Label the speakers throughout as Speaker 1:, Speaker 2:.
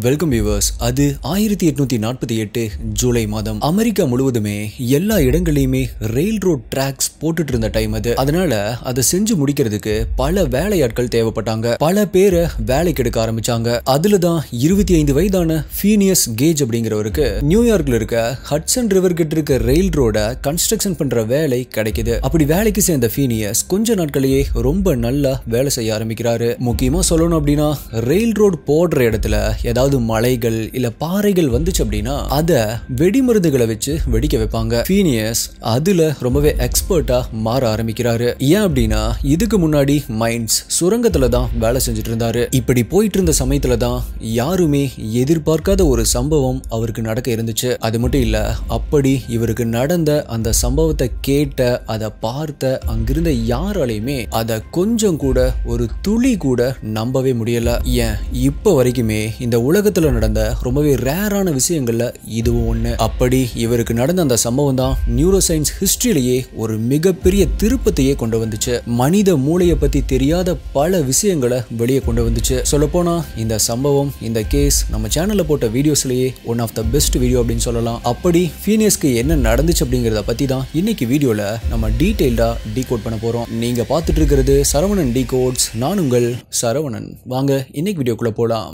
Speaker 1: Welcome viewers. அது 1848 ஜூலை மாதம் America முழுவதுமே எல்லா இடங்களையுமே ரெயில் ரோட் டிராக்ஸ் போட்டுட்டு இருந்த டைம் அது. அதனால அதை செஞ்சு முடிக்கிறதுக்கு பல வேலையாட்கள் தேவைப்பட்டாங்க. பல பேரை வேலைக்கு எடுக்க ஆரம்பிச்சாங்க. அதுலதான் 25 வயதான ஃபீனியஸ் கேஜ் அப்படிங்கிறவருக்கு நியூயார்க்ல இருக்க ஹட்சன் ரிவர் கிட்ட இருக்க ரயில் ரோட கன்ஸ்ட்ரக்ஷன் பண்ற வேலை கிடைக்குது. அப்படி வேலைக்கு சேர்ந்த ஃபீனியஸ் கொஞ்ச நாட்களையே ரொம்ப நல்லா வேலை செய்ய ஆரம்பிக்கிறாரு. முக்கியமா சொல்லணும் அப்படின்னா ரயில் ரோடு போடுற இடத்துல ஏதாவது மலைகள் இல்ல பாறைகள் வந்துச்சு அப்படின்னா அத வெடிமருந்துகளை வச்சு வெடிக்க வைப்பாங்க. ஃபீனியஸ் அதுல ரொம்பவே எக்ஸ்பர்ட்டா மாற ஆரம்பிக்கிறாரு. ஏன் அப்படின்னா இதுக்கு முன்னாடி மைன்ஸ் சுரங்கத்துல தான் வேலை செஞ்சுட்டு இருந்தாரு. இப்படி போயிட்டு இருந்த சமயத்துல தான் யாருமே எதிர்பார்க்காத ஒரு சம்பவம் அவருக்கு நடக்க இருந்துச்சு. அது மட்டும் இல்ல, அப்படி இவருக்கு நடந்த அந்த சம்பவத்தை கேட்ட அதை பார்த்த அங்கிருந்த யாராலையுமே அதை கொஞ்சம் கூட ஒரு துளி கூட நம்பவே முடியல. ஏன் இப்ப வரைக்குமே இந்த உலகத்துல நடந்த ரொம்பவே ரேரான விஷயங்கள்ல இதுவும் ஒண்ணு. அப்படி இவருக்கு நடந்த அந்த சம்பவம் தான் நியூரோ சயின்ஸ் ஹிஸ்டரியிலேயே ஒரு மிகப்பெரிய திருப்பத்தையே கொண்டு வந்துச்சு. மனித மூளையை பத்தி தெரியாத பல விஷயங்களை வெளியே கொண்டு வந்துச்சு. சொல்ல போனா இந்த சம்பவம், இந்த கேஸ் நம்ம சேனல்ல போட்ட வீடியோஸ்லயே one of the best video அப்படின்னு சொல்லலாம். அப்படி ஃபீனியஸ்க்கு என்ன நடந்துச்சு அப்படிங்கறத பத்தி தான் இன்னைக்கு வீடியோல நம்ம டீடைல்டா டீகோட் பண்ண போறோம். நீங்க பார்த்துட்டு இருக்கிறது சரவணன் டீகோட்ஸ். நான் உங்கள் சரவணன். வாங்க இன்னைக்கு வீடியோக்குள்ள போலாம்.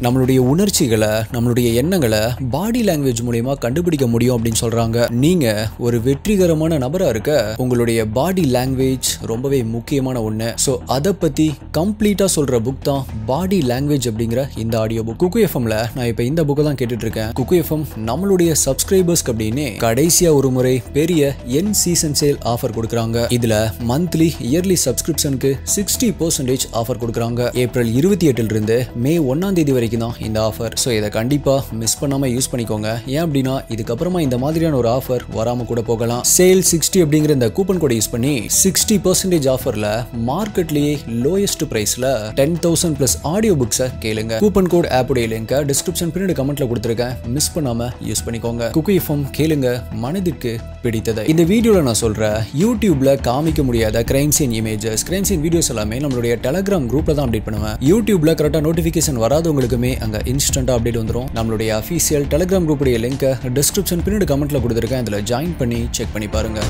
Speaker 1: நம்மளுடைய உணர்ச்சிகளை, நம்மளுடைய எண்ணங்களை பாடி லாங்குவேஜ் மூலமா கண்டுபிடிக்க முடியும் அப்படின்னு சொல்றாங்க. நீங்க ஒரு வெற்றிகரமான நபரா இருக்க உங்களுடைய பாடி லாங்குவேஜ் ரொம்பவே முக்கியமான ஒண்ணு. சோ அதை பத்தி கம்ப்ளீட்டா சொல்ற புக் தான் பாடி லாங்குவேஜ் அப்படிங்கிற இந்த ஆடியோ புக். குக்கு எஃப்எம்ல நான் இப்ப இந்த புக்கை தான் கேட்டுட்டு இருக்கேன். குக்கு எஃப்எம் நம்மளுடைய சப்ஸ்கிரைபர்ஸ்க்கு அப்படின்னு கடைசியா ஒரு முறை பெரிய என் சீசன் சேல் ஆஃபர் கொடுக்குறாங்க. இதுல மந்த்லி இயர்லி சப்ஸ்கிரிப்ஷனுக்கு 60% ஆஃபர் கொடுக்குறாங்க. ஏப்ரல் 28 இருந்து மே 1 வரைக்கும் இந்த ஆஃபர். சோ இத கண்டிப்பா மிஸ் பண்ணாம யூஸ் பண்ணிக்கோங்க. ஏன் அப்படின்னா இதுக்கப்புறமா இந்த மாதிரியான ஒரு ஆஃபர் வராம கூட போகலாம். சேல் 60 அப்படிங்கிற இந்த கூப்பன் கோட் யூஸ் பண்ணி 60% ஆஃபர்ல மார்க்கெட்லயே லோயஸ்ட் பிரைஸ்ல 10,000 பிளஸ் ஆடியோ புக்ஸை கேளுங்க. கூப்பன் கோட் ஆப்போட லிங்க் டிஸ்கிரிப்ஷன் பின்னாடி கமெண்ட்ல கொடுத்திருக்கேன். மிஸ் பண்ணாம யூஸ் பண்ணிக்கோங்க. குக்கு எஃப்எம் கேளுங்க, மனதிற்கு பிடித்ததை. இந்த வீடியோல நான் சொல்றேன் யூடியூப்ல காமிக்க முடியாத crime scene images, crime scene videos எல்லாமே நம்மளுடைய டெலிகிராம் குரூப்ல தான் அப்டேட் பண்ணுவேன். யூடியூப்ல கரெக்டா நோட்டிபிகேஷன் வராதவங்களுக்குமே அங்க இன்ஸ்டன்ட்டா அப்டேட் வந்துரும். நம்மளுடைய அபிஷியல் டெலிகிராம் குரூப் உடைய லிங்க் டிஸ்கிரிப்ஷன் பின்னாடி கமெண்ட்ல கொடுத்திருக்கேன். அதுல ஜாயின் பண்ணி செக் பண்ணி பாருங்க.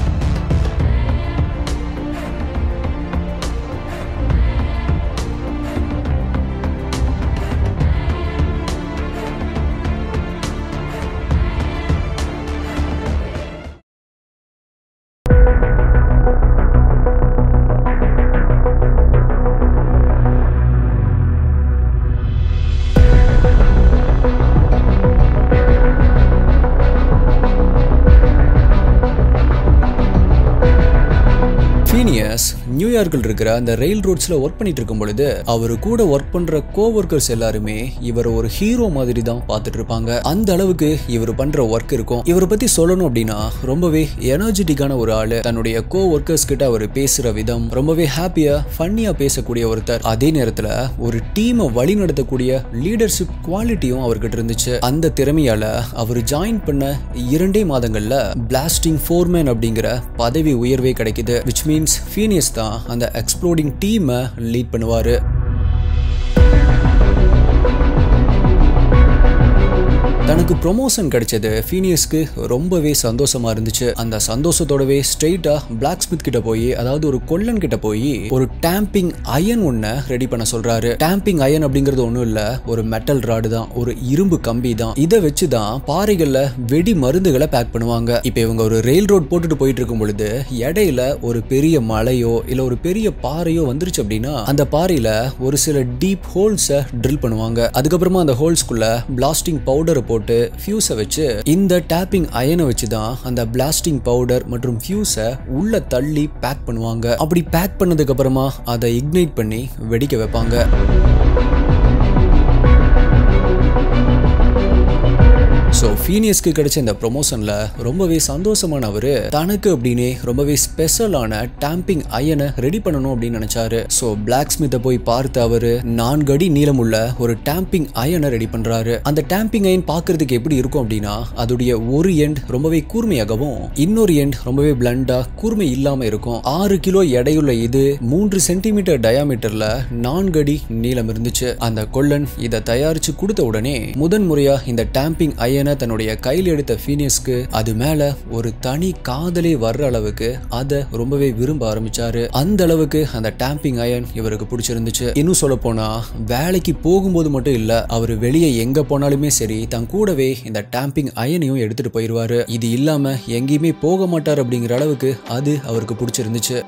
Speaker 1: நியூயார்க்கில் இருக்கிற அந்த ரயில் ரோட்ஸ்ல ஒர்க் பண்ணிட்டு இருக்கும் பொழுது அவரு கூட ஒர்க் பண்ற கோவொர்க்கர்ஸ் எல்லாருமே இவர் ஒரு ஹீரோ மாதிரி தான் பார்த்துட்டு இருப்பாங்க. அந்த அளவுக்கு இவர் பண்ற ஒர்க் இருக்கும். இவரை பத்தி சொல்லணும் அப்படின்னா ரொம்பவே எனர்ஜெட்டிக்கான ஒரு ஆளு. தன்னுடைய கோவொர்க்கர்ஸ் கிட்ட அவர் பேசுற விதம் ரொம்பவே ஹாப்பியா ஃபன்னியா பேசக்கூடிய ஒருத்தர். அதே நேரத்துல ஒரு டீமை வழி நடத்தக்கூடிய லீடர்ஷிப் குவாலிட்டியும் அவர்கிட்ட இருந்துச்சு. அந்த திறமையால அவர் ஜாயின் பண்ண 2 மாதங்கள்ல பிளாஸ்டிங் ஃபோர்மேன் அப்படிங்கிற பதவி உயர்வே கிடைக்குது. which means ஃபீனியஸ் தான் அந்த எக்ஸ்ப்ளோடிங் டீமை லீட் பண்ணுவாரு. தனக்கு ப்ரொமோஷன் கிடைச்சது ஃபீனியஸ்க்கு ரொம்பவே சந்தோஷமா இருந்துச்சு. அந்த சந்தோஷத்தோடவே ஸ்ட்ரெயிட்டா பிளாக் ஸ்மித் கிட்ட போய், அதாவது ஒரு கொல்லன் கிட்ட போய் ஒரு டாம்பிங் அயன் ஒன்ன ரெடி பண்ண சொல்றாரு. டாம்பிங் அயன் அப்படிங்கிறது ஒண்ணும் இல்ல, ஒரு மெட்டல் ராடு தான், ஒரு இரும்பு கம்பி தான். இதை வச்சுதான் பாறைகள்ல வெடி மருந்துகளை பேக் பண்ணுவாங்க. இப்ப இவங்க ஒரு ரயில் ரோட் போட்டுட்டு போயிட்டு இருக்கும் பொழுது இடையில ஒரு பெரிய மலையோ இல்ல ஒரு பெரிய பாறையோ வந்துருச்சு அப்படின்னா அந்த பாறையில ஒரு சில டீப் ஹோல்ஸை ட்ரில் பண்ணுவாங்க. அதுக்கப்புறமா அந்த ஹோல்ஸ்குள்ள பிளாஸ்டிங் பவுடரை போட்டு போட்டு ஃபியூஸை வச்சு இந்த டேப்பிங் அயனை வச்சு தான் அந்த பிளாஸ்டிங் பவுடர் மற்றும் ஃபியூஸை உள்ள தள்ளி பேக் பண்ணுவாங்க. அப்படி பேக் பண்ணதுக்கு அப்புறமா அதை இக்னைட் பண்ணி வெடிக்க வைப்பாங்க. ஸோ ஃபீனியஸ்க்கு கிடைச்ச இந்த ப்ரொமோஷன்ல ரொம்பவே சந்தோஷமான அவரு தனக்கு அப்படின்னே ரொம்பவே ஸ்பெஷலான டேம்பிங் அயனை ரெடி பண்ணணும் அப்படின்னு நினைச்சாரு. ஸோ பிளாக் ஸ்மித்தை போய் பார்த்து அவரு 4 அடி நீளமுள்ள ஒரு டேம்பிங் அயனை ரெடி பண்றாரு. அந்த டேம்பிங் அயன் பார்க்கறதுக்கு எப்படி இருக்கும் அப்படின்னா அதோடைய ஒரு எண்ட் ரொம்பவே கூர்மையாகவும் இன்னொரு எண்ட் ரொம்பவே பிளண்டா கூர்மை இல்லாம இருக்கும். 6 கிலோ எடையுள்ள இது 3 சென்டிமீட்டர் டயாமீட்டர்ல 4 அடி நீளம் இருந்துச்சு. அந்த கொல்லன் இதை தயாரிச்சு கொடுத்த உடனே முதன்முறையா இந்த டேம்பிங் அயனை தன்னுடைய கையில் எடுத்த ஃபீனியஸ்க்கு அது மேல ஒரு தனி காதலே வர்ற அளவுக்கு அதை ரொம்பவே விரும்ப ஆரம்பிச்சாரு. அந்த அளவுக்கு அந்த டேம்பிங் அயன் இவருக்கு பிடிச்சிருந்துச்சு. இன்னும் சொல்ல போனா வேலைக்கு போகும்போது மட்டும் இல்ல, அவரு வெளியே எங்க போனாலுமே சரி தன் கூடவே இந்த டேம்பிங் அயனையும் எடுத்துட்டு போயிருவாரு. இது இல்லாம எங்கேயுமே போக மாட்டார் அப்படிங்கிற அளவுக்கு அது அவருக்கு பிடிச்சிருந்துச்சு.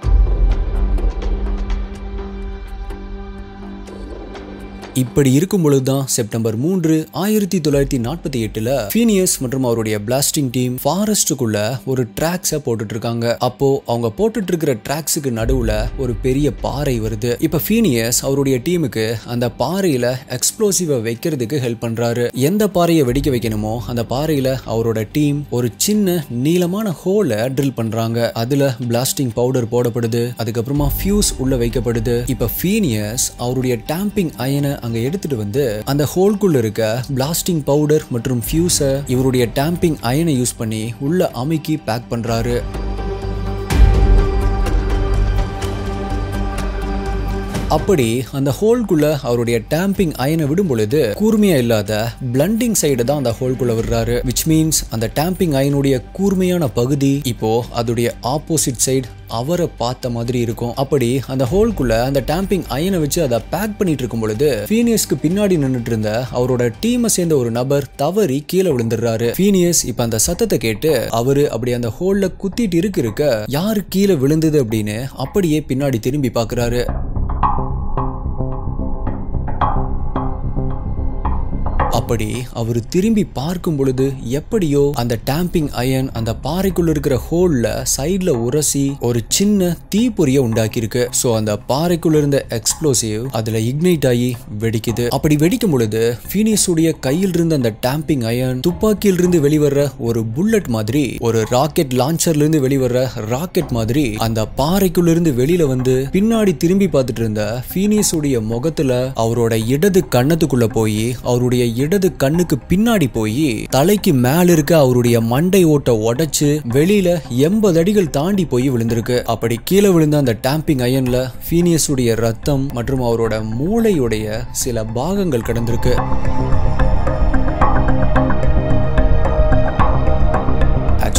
Speaker 1: இப்படி இருக்கும் பொழுதுதான் செப்டம்பர் 3, 1948 ஃபீனியஸ் மற்றும் அவருடைய பிளாஸ்டிங் டீம் ஃபாரஸ்டுக்குள்ள ஒரு ட்ராக்ஸை போட்டுட்டு இருக்காங்க. அப்போ அவங்க போட்டுட்டு இருக்கிற ட்ராக்ஸுக்கு நடுவுல ஒரு பெரிய பாறை வருது. இப்ப ஃபீனியஸ் அவருடைய டீமுக்கு அந்த பாறையில எக்ஸ்ப்ளோசிவ வைக்கிறதுக்கு ஹெல்ப் பண்றாரு. எந்த பாறையை வெடிக்க வைக்கணுமோ அந்த பாறையில அவரோட டீம் ஒரு சின்ன நீளமான ஹோலை ட்ரில் பண்றாங்க. அதுல பிளாஸ்டிங் பவுடர் போடப்படுது. அதுக்கப்புறமா ஃபியூஸ் உள்ள வைக்கப்படுது. இப்ப ஃபீனியஸ் அவருடைய டேம்பிங் அயனை அங்க எடுத்துட்டு வந்து அந்த ஹோல்குள்ள இருக்க பிளாஸ்டிங் பவுடர் மற்றும் ஃபியூஸை இவருடைய டேம்பிங் அயனை யூஸ் பண்ணி உள்ள அமுக்கி பேக் பண்றாரு. அப்படி அந்த ஹோல்குள்ள அவருடைய டேம்பிங் அயனை விடும் பொழுது கூர்மையா இல்லாத பிளண்டிங் சைடு தான் அந்த ஹோல்குள்ள விடுறாரு. விச் மீன்ஸ் அந்த டேம்பிங் அயனுடைய கூர்மையான பகுதி இப்போ அதோடைய ஆப்போசிட் சைடு அவரை பார்த்த மாதிரி இருக்கும். அப்படி அந்த ஹோல்குள்ள அந்த டேம்பிங் அயனை வச்சு அதை பேக் பண்ணிட்டு இருக்கும் பொழுது ஃபீனியஸ்க்கு பின்னாடி நின்றுட்டு இருந்த அவரோட டீமை சேர்ந்த ஒரு நபர் தவறி கீழே விழுந்துடுறாரு. ஃபீனியஸ் இப்ப அந்த சத்தத்தை கேட்டு அவரு அப்படி அந்த ஹோல்ல குத்திட்டு இருக்க யாரு கீழே விழுந்தது அப்படின்னு அப்படியே பின்னாடி திரும்பி பாக்குறாரு. அப்படி அவர் திரும்பி பார்க்கும் பொழுது எப்படியோ அந்த டேம்பிங் அயன் அந்த பாறைக்குள்ள இருக்கிற ஹோல்ல சைட்ல உரசி ஒரு சின்ன தீப்பொறிய உண்டாக்கி இருக்கு. சோ அந்த பாறைக்குள்ள இருந்த எக்ஸ்ப்ளோசிவ் அதுல இக்னைட் ஆகி வெடிக்குது. அப்படி வெடிக்கும் பொழுது ஃபீனியஸ் உடைய கையில் இருந்த அந்த டேம்பிங் அயன் துப்பாக்கியில் இருந்து வெளிவர ஒரு புல்லட் மாதிரி, ஒரு ராக்கெட் லான்ச்சர்ல இருந்து வெளிவர ராக்கெட் மாதிரி அந்த பாறைக்குள்ள இருந்து வெளியில வந்து பின்னாடி திரும்பி பார்த்துட்டு இருந்த ஃபீனியஸ் உடைய முகத்துல அவரோட இடது கண்ணத்துக்குள்ள போய் அவருடைய இடது கண்ணுக்கு பின்னாடி போய் தலைக்கு மேல இருக்க அவருடைய மண்டை ஓட்ட உடைச்சு வெளியில 80 அடிகள் தாண்டி போய் விழுந்திருக்கு. அப்படி கீழே விழுந்த அந்த டேம்பிங் அயன்ல ஃபீனியஸ் உடைய ரத்தம் மற்றும் அவரோட மூளையுடைய சில பாகங்கள் கடந்திருக்கு.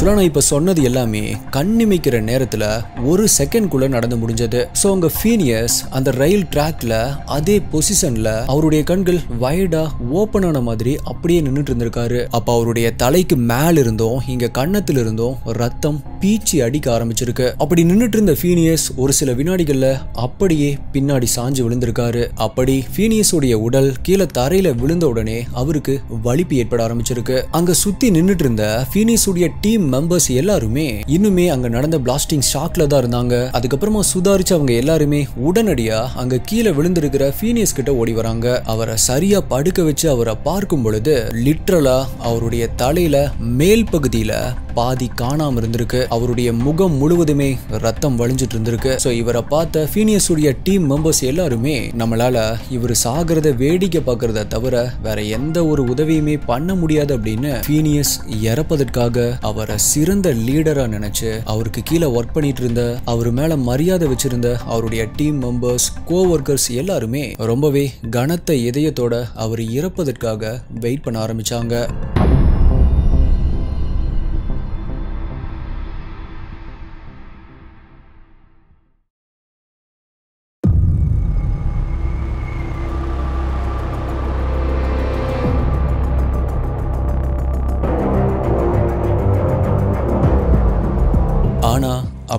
Speaker 1: நான் இப்ப சொன்னது எல்லாமே கண்ணிமைக்கிற நேரத்துல ஒரு செகண்ட்குள்ள நடந்து முடிஞ்சது. சோ அங்க ஃபீனியஸ் அந்த ரயில் ட்ராக்ல அதே பொசிஷன்ல அவருடைய கண்கள் வைடா ஓபன் ஆன மாதிரி அப்படியே நின்னுட்டு இருந்திருக்காரு. அப்ப அவருடைய தலைக்கு மேல இருந்தும் இங்க கண்ணத்துல இருந்தும் ரத்தம் பீச்சி அடிக்க ஆரம்பிச்சிருக்கு. அப்படி நின்னுட்டு இருந்த ஃபீனியஸ் ஒரு சில வினாடிகள்ல அப்படியே பின்னாடி சாஞ்சு விழுந்திருக்காரு. அப்படி ஃபீனியஸ் உடைய உடல் கீழே தரையில விழுந்த உடனே அவருக்கு வலிப்பு ஏற்பட ஆரம்பிச்சிருக்கு. அங்க சுத்தி நின்னுட்டு இருந்த ஃபீனியஸ் உடைய டீம் மெம்பர்ஸ் எல்லாருமே இன்னுமே அங்க நடந்த பிளாஸ்டிங் ஷாக்ல தான் இருந்தாங்க. அதுக்கப்புறமா சுதாரிச்சு அவங்க எல்லாருமே உடனடியா அங்க கீழே விழுந்திருக்கிற ஃபீனியஸ் கிட்ட ஓடி வராங்க. அவரை சரியா படுக்க வச்சு அவரை பார்க்கும் பொழுது லிட்டரலா அவருடைய தலையில மேல் பகுதியில பாதி காணாம இருந்திருக்கு. அவருடைய முகம் முழுவதுமே ரத்தம் வழிஞ்சிட்டு இருந்திருக்கு. சோ இவரை பார்த்த ஃபீனியஸ் உடைய டீம் மெம்பர்ஸ் எல்லாருமே நம்மளால இவர் சாகிறத வேடிக்கை பார்க்கறத தவிர வேற எந்த ஒரு உதவியுமே பண்ண முடியாது அப்படின்னு ஃபீனியஸ் இறப்பதற்காக அவரை சிறந்த லீடரா நினைச்சு அவருக்கு கீழே ஒர்க் பண்ணிட்டு இருந்த அவர் மேல மரியாதை வச்சிருந்த அவருடைய டீம் மெம்பர்ஸ் கோவொர்க்கர்ஸ் எல்லாருமே ரொம்பவே கனத்த இதயத்தோட அவர் இறப்பதற்காக வெயிட் பண்ண ஆரம்பிச்சாங்க.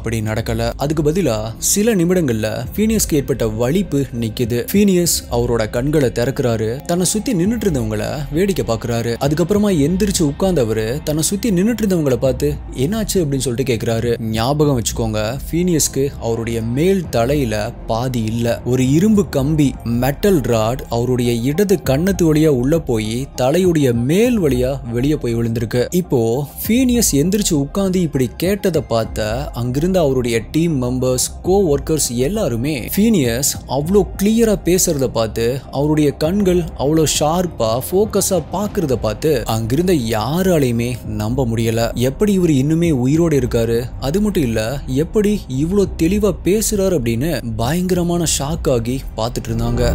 Speaker 1: அப்படி நடக்கல. அதுக்கு பதிலா சில நிமிடங்கள்ல ஃபீனியஸ்க்கு ஏற்பட்ட வலிப்பு நிக்குது. ஃபீனியஸ் அவரோட கண்களை திறக்கிறாரு. தன்னை சுத்தி நின்னுட்டு இருந்தவங்கள வேடிக்கை பாக்குறாரு. அதுக்கப்புறமா எந்திரிச்சு உட்கார்ந்தவரு தன்னை சுத்தி நின்னுட்டு இருந்தவங்களை பார்த்து என்னாச்சு அப்படின்னு சொல்லிட்டு கேக்குறாரு. ஞாபகம் வச்சுக்கோங்க, ஃபீனியஸ்க்கு அவருடைய மேல் தலையில பாதி இல்ல. ஒரு இரும்பு கம்பி மெட்டல் ராட் அவருடைய இடது கண்ணத்து வழியா உள்ள போய் தலையுடைய மேல் வழியா வெளியே போய் விழுந்திருக்கு. இப்போ ஃபீனியஸ் எந்திரிச்சு உட்கார்ந்து இப்படி கேட்டதை பார்த்த அங்கிருந்த அவருடைய டீம் மெம்பர்ஸ், கோ ஒர்க்கர்ஸ் எல்லாருமே ஃபீனியஸ் அவ்வளோ கிளியரா பேசுறத பார்த்து, அவருடைய கண்கள் அவ்வளோ ஷார்ப்பா ஃபோக்கஸா பாக்குறத பார்த்து அங்கிருந்த யாராலையுமே நம்ப முடியல. எப்படி இவர் இன்னுமே உயிரோடு இருக்காரு, அது மட்டும் இல்ல எப்படி இவ்வளோ தெளிவா பேசுறாரு அப்படின்னு பயங்கரமான ஷாக் ஆகி பார்த்துட்டு இருந்தாங்க.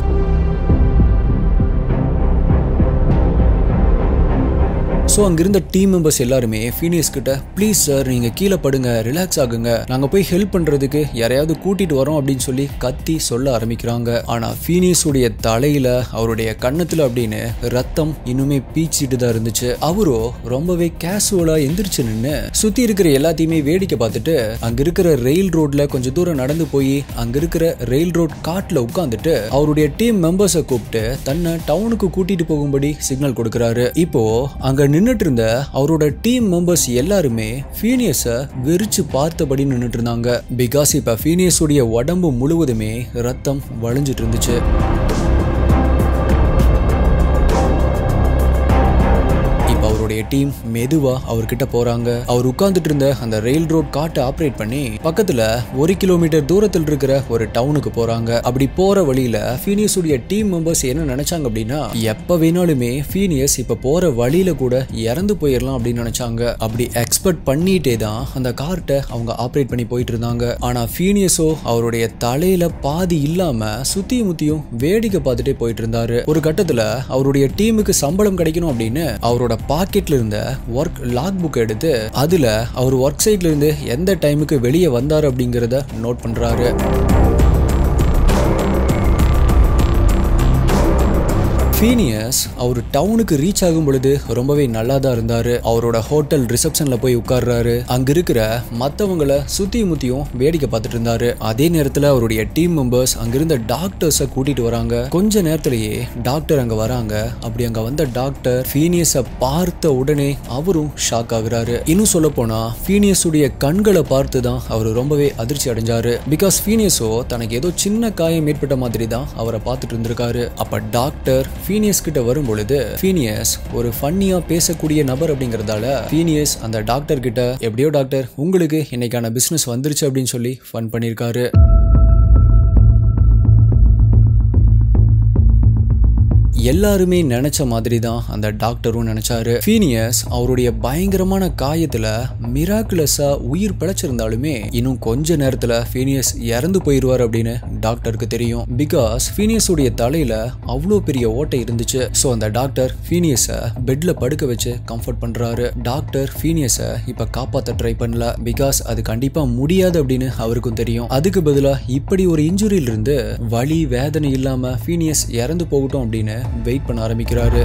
Speaker 1: ஸோ அங்கிருந்த டீம் மெம்பர்ஸ் எல்லாருமே ஃபீனியஸ் கிட்ட ப்ளீஸ் சார் நீங்க கீழே படுங்க, ரிலாக்ஸ் ஆகுங்க, நாங்க போய் ஹெல்ப் பண்றதுக்கு யாரையாவது கூட்டிட்டு வரோம் அப்படின்னு சொல்லி கத்தி சொல்ல ஆரம்பிக்கிறாங்க. ஆனா ஃபீனியஸ் உடைய தலையில அவருடைய கண்ணத்துல அப்படின்னு ரத்தம் இன்னுமே பீச்சிட்டு தான் இருந்துச்சு. அவரோ ரொம்பவே கேசுவலா எந்திரிச்சு நின்று சுத்தி இருக்கிற எல்லாத்தையுமே வேடிக்கை பார்த்துட்டு அங்க இருக்கிற ரயில் ரோட்ல கொஞ்சம் தூரம் நடந்து போய் அங்க இருக்கிற ரயில் ரோட் காட்ல உட்கார்ந்துட்டு அவருடைய டீம் மெம்பர்ஸை கூப்பிட்டு தன்னை டவுனுக்கு கூட்டிட்டு போகும்படி சிக்னல் கொடுக்கிறாரு. இப்போ அங்க நின்னுட்டு இருந்த அவரோட டீம் மெம்பர்ஸ் எல்லாருமே ஃபீனியஸை வெறிச்சு பார்த்தபடி நின்னுட்டு இருந்தாங்க. பிகாஸ் இப்ப ஃபீனியஸ் உடைய உடம்பு முழுவதுமே ரத்தம் வழிஞ்சிட்டு இருந்துச்சு. அவருடைய டீம் மெதுவா அவர்கிட்ட போறாங்க. அவர் உட்கார்ந்துட்டு இருந்த அந்த ரயில் ரோட் காட்டை ஆப்ரேட் பண்ணி பக்கத்துல 1 கிலோமீட்டர் தூரத்தில் இருக்கிற ஒரு டவுனுக்கு போறாங்க. அப்படி போற வழியில ஃபீனியஸ் உடைய டீம் மெம்பர்ஸ் என்ன நினைச்சாங்க அப்படின்னா, எப்ப வேணாலுமே ஃபீனியஸ் இப்ப போற வழியில கூட இறந்து போயிடலாம் அப்படின்னு நினைச்சாங்க. அப்படி எக்ஸ்பெக்ட் பண்ணிட்டே தான் அந்த கார்ட்டை அவங்க ஆப்ரேட் பண்ணி போயிட்டு இருந்தாங்க. ஆனா ஃபீனியஸோ அவருடைய தலையில பாதி இல்லாம சுத்தி முத்தியும் வேடிக்கை பார்த்துட்டே போயிட்டு இருந்தாரு. ஒரு கட்டத்துல அவருடைய டீமுக்கு சம்பளம் கிடைக்கணும் அப்படின்னு அவரோட பாக்கெட்ல இருந்த ஒர்க் லாக் புக் எடுத்து அதுல அவர் ஒர்க் சைட்ல இருந்து எந்த டைமுக்கு வெளியே வந்தாரு அப்படிங்கறத நோட் பண்றாரு. ஃபீனியஸ் அவர் டவுனுக்கு ரீச் ஆகும் பொழுது ரொம்பவே நல்லா தான் இருந்தாரு. அவரோட ஹோட்டல் ரிசப்ஷன்ல போய் உட்கார்றாரு. அங்க இருக்கிற மத்தவங்களை சுத்தி முத்தியும் வேடிக்கை பார்த்துட்டு இருந்தாரு. அதே நேரத்துல அவருடைய டீம் மெம்பர்ஸ் அங்கிருந்த டாக்டர்ஸை கூட்டிட்டு வராங்க. கொஞ்ச நேரத்திலேயே டாக்டர் அங்க வராங்க. அப்படி அங்க வந்த டாக்டர் ஃபீனியஸை பார்த்த உடனே அவரும் ஷாக் ஆகுறாரு. இன்னும் சொல்ல போனா ஃபீனியஸ் உடைய கண்களை பார்த்து தான் அவர் ரொம்பவே அதிர்ச்சி அடைஞ்சாரு. பிகாஸ் ஃபீனியஸோ தனக்கு ஏதோ சின்ன காயம் ஏற்பட்ட மாதிரி தான் அவரை பார்த்துட்டு இருந்திருக்காரு. அப்ப டாக்டர் ஃபீனியஸ் கிட்ட வரும் பொழுது ஃபீனியஸ் ஒரு ஃபன்னியா பேசக்கூடிய நபர் அப்படிங்கறதால ஃபீனியஸ் அந்த டாக்டர் கிட்ட எப்படியோ டாக்டர் உங்களுக்கு இன்னைக்கான பிசினஸ் வந்துருச்சு அப்படின்னு சொல்லி ஃபன் பண்ணிருக்காரு. எல்லாருமே நினைச்ச மாதிரி தான் அந்த டாக்டரும் நினைச்சாரு. ஃபீனியஸ் அவருடைய பயங்கரமான காயத்துல மிராக்குலஸா உயிர் பிழைச்சிருந்தாலுமே இன்னும் கொஞ்ச நேரத்துல ஃபீனியஸ் இறந்து போயிருவார் அப்படின்னு டாக்டருக்கு தெரியும். பிகாஸ் ஃபீனியஸ் உடைய தலையில அவ்வளோ பெரிய ஓட்டை இருந்துச்சு. ஸோ அந்த டாக்டர் ஃபீனியஸை பெட்ல படுக்க வச்சு கம்ஃபர்ட் பண்றாரு. டாக்டர் ஃபீனியஸை இப்ப காப்பாத்த ட்ரை பண்ணல. பிகாஸ் அது கண்டிப்பா முடியாது அப்படின்னு அவருக்கும் தெரியும். அதுக்கு பதிலா இப்படி ஒரு இன்ஜுரியில இருந்து வலி வேதனை இல்லாம ஃபீனியஸ் இறந்து போகட்டும் அப்படின்னு வெயிட் பண்ண ஆரம்பிக்கிறாரு.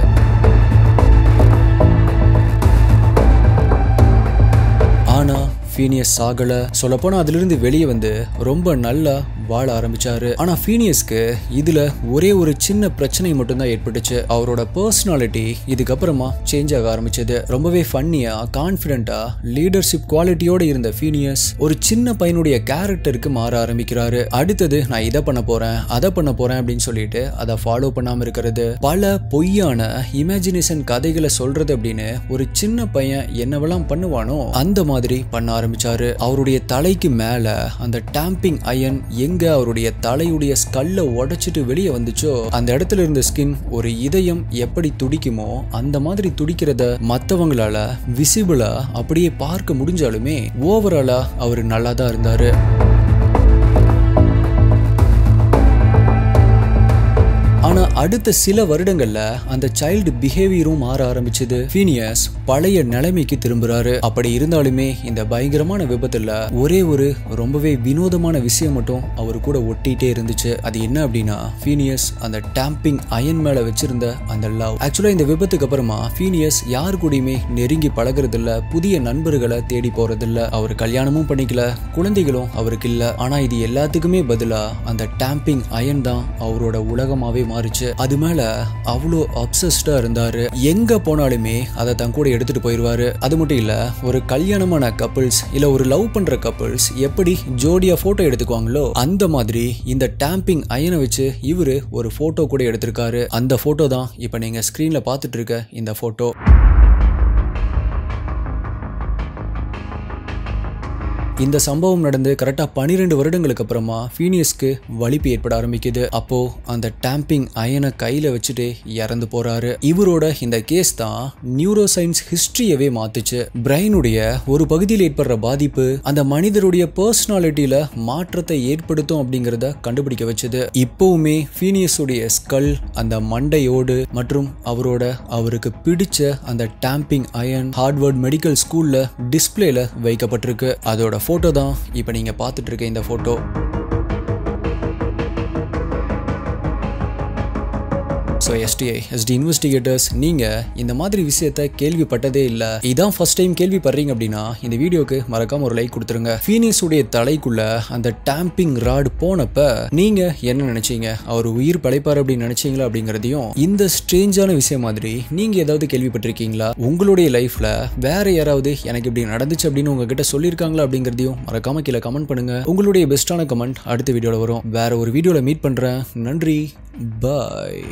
Speaker 1: ஆனா ஃபீனியஸ் சாகல. சொல்லப்போனா அதுல இருந்து வெளியே வந்து ரொம்ப நல்லா வாழ ஆரம்பிச்சாரு. ஆனா ஃபீனியஸ்க்கு இதுல ஒரே ஒரு சின்ன பிரச்சனை மட்டும்தான் ஏற்பட்டுச்சு. அவரோட பர்சனாலிட்டி இதுக்கப்புறமா சேஞ்ச் ஆக ஆரம்பிச்சது. ரொம்பவே ஃபன்னியா கான்பிடென்ட்டா லீடர்ஷிப் குவாலிட்டியோட இருந்த ஃபீனியஸ் ஒரு சின்ன பையனுடைய கேரக்டருக்கு மாற ஆரம்பிக்கிறாரு. அடுத்தது நான் இதை பண்ண போறேன் அதை பண்ண போறேன் அப்படின்னு சொல்லிட்டு அதை ஃபாலோ பண்ணாம இருக்கிறது, பல பொய்யான இமேஜினேஷன் கதைகளை சொல்றது அப்படின்னு ஒரு சின்ன பையன் என்னவெல்லாம் பண்ணுவானோ அந்த மாதிரி பண்ண ஆரம்பிச்சாரு. அவருடைய தலைக்கு மேல அந்த டாம்பிங் அயன் எங்க அவருடைய தலையுடைய ஸ்கல்ல உடைச்சிட்டு வெளியே வந்துச்சோ அந்த இடத்துல இருந்த ஸ்கின் ஒரு இதயம் எப்படி துடிக்குமோ அந்த மாதிரி துடிக்கிறத மற்றவங்களால விசிபிளா அப்படியே பார்க்க முடிஞ்சாலுமே ஓவராலா அவர் நல்லா தான் இருந்தாரு. ஆனா அடுத்த சில வருடங்கள்ல அந்த சைல்டு பிஹேவியரும் மாற ஆரம்பிச்சது. ஃபீனியஸ் பழைய நிலைமைக்கு திரும்புறாரு. அப்படி இருந்தாலுமே இந்த பயங்கரமான விபத்துல ஒரே ஒரு ரொம்பவே வினோதமான விஷயம் மட்டும் அவரு கூட ஒட்டிட்டே இருந்துச்சு. அது என்ன அப்படின்னா, ஃபீனியஸ் அந்த டாம்பிங் அயன் மேல வச்சிருந்த அந்த லவ். ஆக்சுவலா இந்த விபத்துக்கு அப்புறமா ஃபீனியஸ் யாரு கூடயுமே நெருங்கி பழகிறது இல்ல, புதிய நண்பர்களை தேடி போறது இல்ல, அவர் கல்யாணமும் பண்ணிக்கல, குழந்தைகளும் அவருக்கு இல்ல. ஆனா இது எல்லாத்துக்குமே பதிலா அந்த டாம்பிங் அயன் தான் அவரோட உலகமாவே மாறிச்சு. அது மேல அவ்வளோ அப்சஸ்டா இருந்தாரு. எங்க போனாலுமே அதை தன் கூட எடுத்துட்டு போயிருவாரு. அது மட்டும் இல்ல, ஒரு கல்யாணமான கப்பிள்ஸ் இல்ல ஒரு லவ் பண்ற கப்பிள்ஸ் எப்படி ஜோடியா போட்டோ எடுத்துக்குவாங்களோ அந்த மாதிரி இந்த டாம்பிங் அயனை வச்சு இவரு ஒரு போட்டோ கூட எடுத்திருக்காரு. அந்த போட்டோ தான் இப்ப நீங்க ஸ்கிரீன்ல பாத்துட்டு இருக்க இந்த போட்டோ. இந்த சம்பவம் நடந்து கரெக்டா 12 வருடங்களுக்கு அப்புறமா ஃபீனியஸ்க்கு வலிப்பு ஏற்பட ஆரம்பிக்குது. அப்போ அந்த டாம்பிங் அயனை கையில வச்சுட்டு இறந்து போறாரு. இவரோட இந்த கேஸ் தான் நியூரோ சயின்ஸ் ஹிஸ்டரியவே மாத்துச்சு. பிரெயினுடைய ஒரு பகுதியில் ஏற்படுற பாதிப்பு அந்த மனிதருடைய பர்சனாலிட்டியில மாற்றத்தை ஏற்படுத்தும் அப்படிங்கறத கண்டுபிடிக்க வச்சது. இப்பவுமே ஃபீனியஸுடைய ஸ்கல், அந்த மண்டையோடு மற்றும் அவருக்கு பிடிச்ச அந்த டாம்பிங் அயன் ஹார்வர்ட் மெடிக்கல் ஸ்கூல்ல டிஸ்பிளேல வைக்கப்பட்டிருக்கு. அதோட போட்டோ தான் இப்ப நீங்க பார்த்துட்டு இருக்க இந்த போட்டோ. ஸோ SD இன்வெஸ்டிகேட்டர்ஸ், நீங்க இந்த மாதிரி விஷயத்த கேள்விப்பட்டதே இல்லை, இதான் ஃபர்ஸ்ட் டைம் கேள்விப்படுறீங்க அப்படின்னா இந்த வீடியோக்கு மறக்காம ஒரு லைக் கொடுத்துருங்க. ஃபீனியஸுடைய தலைக்குள்ள அந்த டாம்பிங் ராட் போனப்ப நீங்க என்ன நினைச்சீங்க? அவர் உயிர் பழைப்பார் அப்படின்னு நினைச்சீங்களா அப்படிங்கிறதையும், இந்த ஸ்ட்ரேஞ்சான விஷயம் மாதிரி நீங்க ஏதாவது கேள்விப்பட்டிருக்கீங்களா? உங்களுடைய லைஃப்ல வேற யாராவது எனக்கு இப்படி நடந்துச்சு அப்படின்னு உங்ககிட்ட சொல்லியிருக்காங்களா அப்படிங்கிறதையும் மறக்காம கீழே கமெண்ட் பண்ணுங்க. உங்களுடைய பெஸ்டான கமெண்ட் அடுத்த வீடியோல வரும். வேற ஒரு வீடியோல மீட் பண்றேன். நன்றி, பாய்.